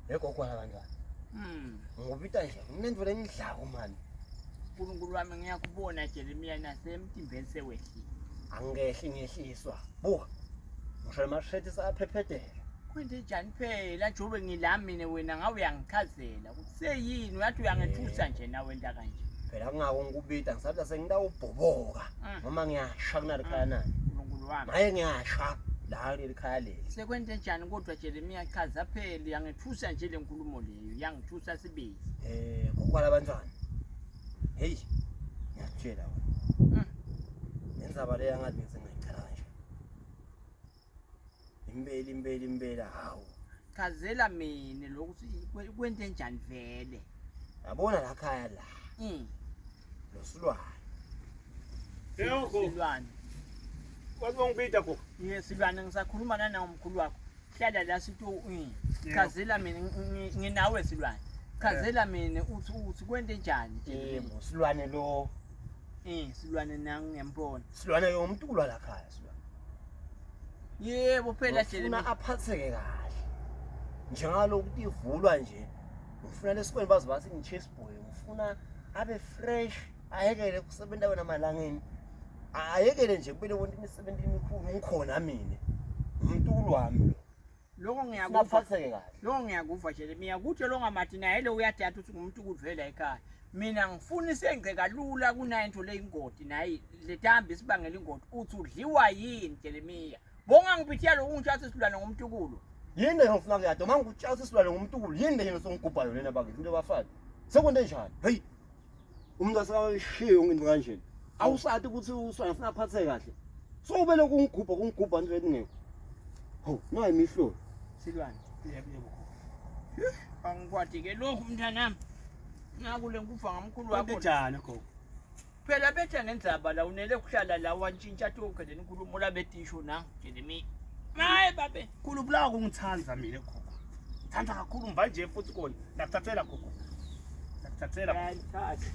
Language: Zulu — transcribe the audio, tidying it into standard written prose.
Yego kwabantwana. Ngobita nje kunento lengidlako mani. uNkulunkulu wami ngiyakubona Jeremiya nasemtimbeni sewehlile. Angehli ngehliswa. Buka. Ngisho mashethi saphephetela. Kwente njani phela njobe ngilami wena ngawe uyangichazela kuseyini uyathi uyangethusa nje nawe enta kanje. Phela kungako ngikubita ngisathi sengidawubhoboka noma ngiyasha kunalikhaya nani. uNkulunkulu wami. Maye ngiyasha la lelikhaya leli. Sekwente njani kodwa Jeremiya chaza phela yangethusa nje lenkulumo leyo yangithusa sibili. Kokwalabantwana. Hey. Ngiyatshela wena. Nenzaba leya ngathi ngisengayicala nje. Imbela hawu. Chazela mina lokuthi kwente njani vele. Yabona la khaya la. Lo silwane. Yebo. Silwane. Kwazi ngibida ko. Silwane ngisakhuluma nawe mkhulu wakho. Hlala la sithi chazela mina nginawe silwane. Chazela mina uthi kwente njani Yebo silwane lo. Silwane nangu ngiyambona. Silwane yomuntu kulwa la khaya silwane. Yebo phela Jeremiya. Ufuna aphatheke kahle. Njengalokuthi ivulwa nje. Ufuna lesikweni bazi bathi ngichase boy. Ufuna abe fresh, ayekele kusebenza wena malangeni. Ayekele nje kuphela wonke imisebenzi emikhulu ngikhona mina. Umuntu kulwami lo. Lokho ngiyakuva. Aphatheke kahle. Lokho ngiyakuva Jeremiya. Kuthi lo ngamathi naye lo uyadatha ukuthi ngumuntu kuvela ekhaya. Mina ngifuna isengce kalula kunayinto leyingodi nayi lethambi isibangela ingodi uthi udliwa yini Jeremiya. Bonga ngiphithi lo ungishathi silwane ngomntukulo. Yini engifuna kuyade uma ngikutshatha silwane ngomntukulo yini yena songigubhayo lena bakithi into bafana. Sekwente njani? Hey. Umuntu asakashiye into kanjena. Awusathi ukuthi uswana ufuna aphatheke kahle. Sobele kungigubha nje ngeke. Ho, nayi mihlo. Silwane. Yebo. Angikwadi ke lokhu mntanami. Ngakule ngufa ngamkhulu Kwente wakho. njani gogo? Phela bethe ngendzaba la unele kuhlala la wantshintsha tonke lenkulumo labetisho na Jeremiya. Hayi babe. Kulubulawa kungithandza mina gogo. Thanda kakhulu manje futhi kona. Nakuthathela gogo. Nakuthathela. Fantastic.